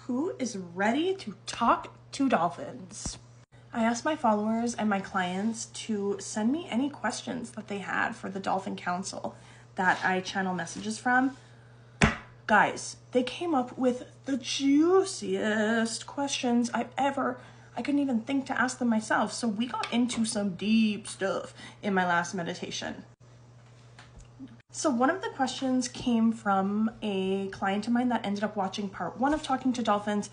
who is ready to talk to dolphins? I asked my followers and my clients to send me any questions that they had for the Dolphin Council that I channel messages from. Guys, they came up with the juiciest questions I couldn't even think to ask them myself. So we got into some deep stuff in my last meditation. So one of the questions came from a client of mine that ended up watching part 1 of Talking to Dolphins.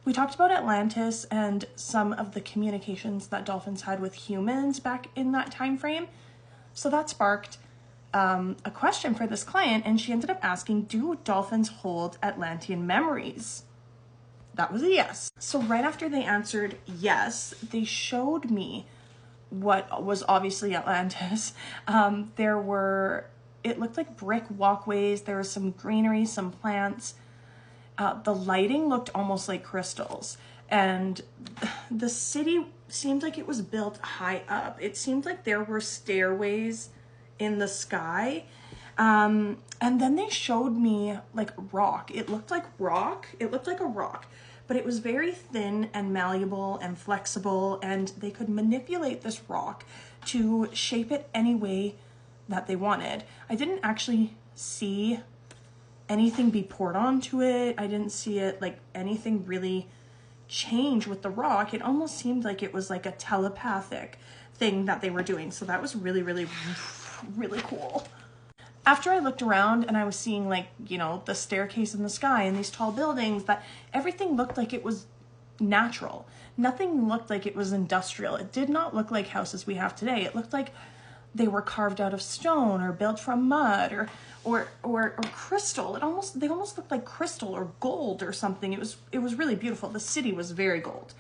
We talked about Atlantis and some of the communications that dolphins had with humans back in that time frame. So that sparked a question for this client, and she ended up asking, do dolphins hold Atlantean memories? That was a yes. So right after they answered yes, they showed me what was obviously Atlantis. It looked like brick walkways. There was some greenery, some plants. The lighting looked almost like crystals. And the city seemed like it was built high up. It seemed like there were stairways in the sky. And then they showed me like rock. It looked like rock. It looked like a rock, but it was very thin and malleable and flexible. And they could manipulate this rock to shape it any way that they wanted. I didn't actually see anything be poured onto it. I didn't see it like anything really change with the rock. It almost seemed like it was like a telepathic thing that they were doing. So that was really, really, really cool. After I looked around and I was seeing like, you know, the staircase in the sky and these tall buildings, that everything looked like it was natural. Nothing looked like it was industrial. It did not look like houses we have today. It looked like they were carved out of stone or built from mud or crystal. They almost looked like crystal or gold or something. It was really beautiful. The city was very gold.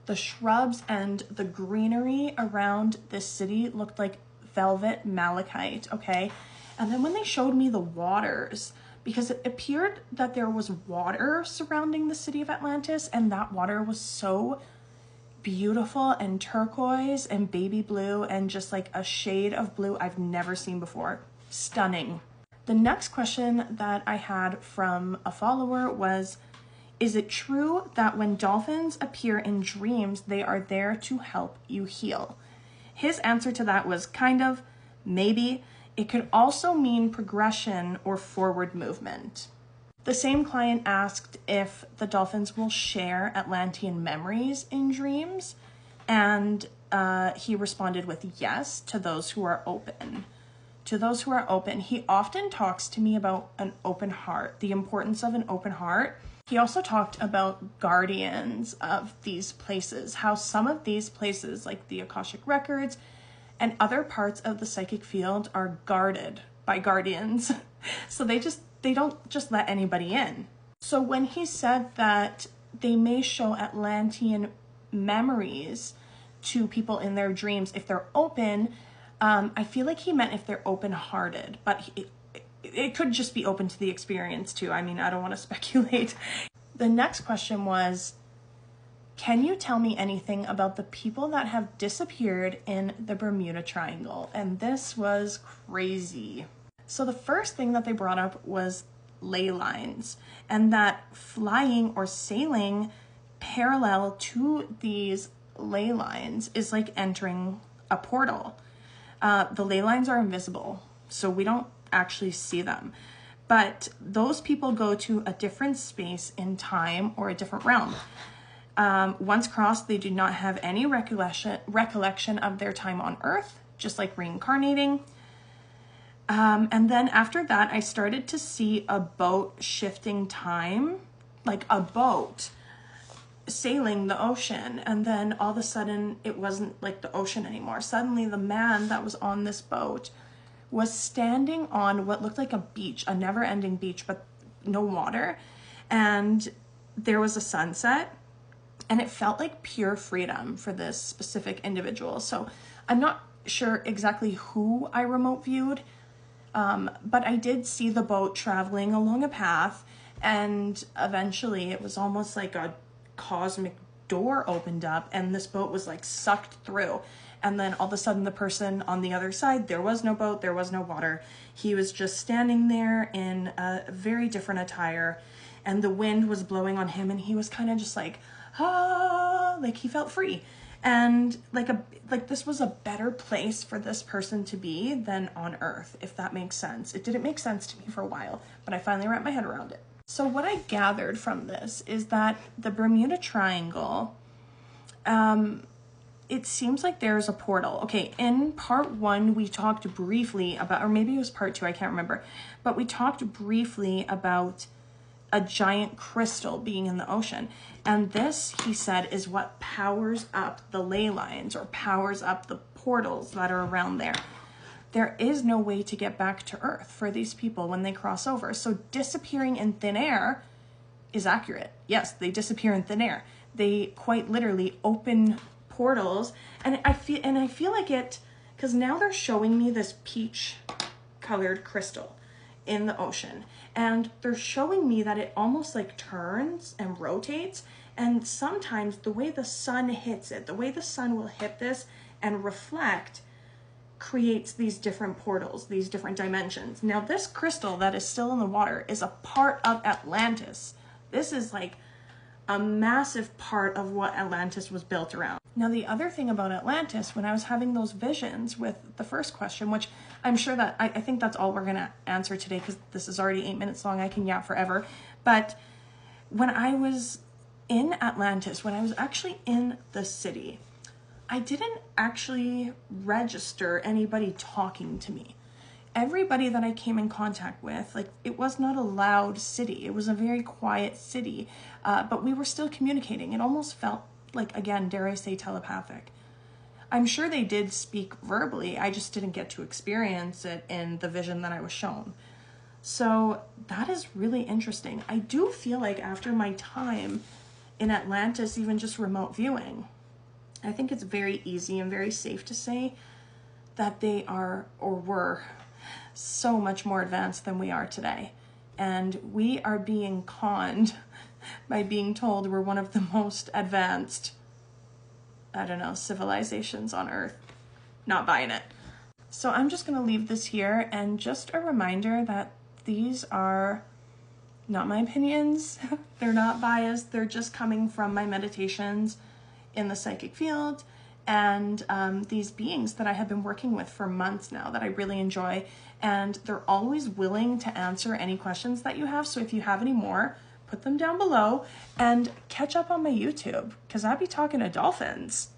The shrubs and the greenery around this city looked like velvet malachite, okay? And then when they showed me the waters, because it appeared that there was water surrounding the city of Atlantis, and that water was so beautiful and turquoise and baby blue and just like a shade of blue I've never seen before. Stunning. The next question that I had from a follower was, is it true that when dolphins appear in dreams, they are there to help you heal? His answer to that was kind of, maybe. It could also mean progression or forward movement. The same client asked if the dolphins will share Atlantean memories in dreams, and he responded with yes to those who are open. To those who are open. He often talks to me about an open heart, the importance of an open heart. He also talked about guardians of these places, how some of these places, like the Akashic Records and other parts of the psychic field, are guarded by guardians. So they don't just let anybody in. So when he said that they may show Atlantean memories to people in their dreams if they're open, I feel like he meant if they're open-hearted, but it could just be open to the experience too. I mean, I don't want to speculate. The next question was, can you tell me anything about the people that have disappeared in the Bermuda Triangle? And this was crazy. So the first thing that they brought up was ley lines, and that flying or sailing parallel to these ley lines is like entering a portal. The ley lines are invisible, so we don't actually see them. But those people go to a different space in time or a different realm. Once crossed, they do not have any recollection of their time on Earth, just like reincarnating. And then after that, I started to see a boat shifting time, like a boat sailing the ocean, and then all of a sudden it wasn't like the ocean anymore. Suddenly the man that was on this boat was standing on what looked like a beach, a never-ending beach, but no water, and there was a sunset, and it felt like pure freedom for this specific individual. So I'm not sure exactly who I remote viewed, but I did see the boat traveling along a path, and eventually it was almost like a cosmic door opened up and this boat was like sucked through, and then all of a sudden the person on the other side, there was no boat, there was no water, he was just standing there in a very different attire, and the wind was blowing on him, and he was kind of just like, ah, like he felt free. And like this was a better place for this person to be than on Earth, if that makes sense. It didn't make sense to me for a while, but I finally wrapped my head around it. So what I gathered from this is that the Bermuda Triangle, it seems like there's a portal. Okay, in part 1, we talked briefly about, or maybe it was part 2, I can't remember, but we talked briefly about a giant crystal being in the ocean. And this, he said, is what powers up the ley lines or powers up the portals that are around there. There is no way to get back to Earth for these people when they cross over. So disappearing in thin air is accurate. Yes, they disappear in thin air. They quite literally open portals. And I feel like it, because now they're showing me this peach colored crystal in the ocean, and they're showing me that it almost like turns and rotates, and sometimes the way the sun hits it, the way the sun will hit this and reflect, creates these different portals, these different dimensions. Now this crystal that is still in the water is a part of Atlantis. This is like a massive part of what Atlantis was built around. Now, the other thing about Atlantis, when I was having those visions with the first question, which I'm sure that I think that's all we're going to answer today, because this is already 8 minutes long. I can yap forever. But when I was in Atlantis, when I was actually in the city, I didn't actually register anybody talking to me. Everybody that I came in contact with, like, it was not a loud city. It was a very quiet city, but we were still communicating. It almost felt like, again, dare I say, telepathic. I'm sure they did speak verbally. I just didn't get to experience it in the vision that I was shown. So that is really interesting. I do feel like after my time in Atlantis, even just remote viewing, I think it's very easy and very safe to say that they are, or were, so much more advanced than we are today. And we are being conned by being told we're one of the most advanced, I don't know, civilizations on Earth. Not buying it. So I'm just going to leave this here, and just a reminder that these are not my opinions. They're not biased. They're just coming from my meditations in the psychic field, and these beings that I have been working with for months now that I really enjoy, and they're always willing to answer any questions that you have. So if you have any more, put them down below and catch up on my YouTube, because I be talking to dolphins.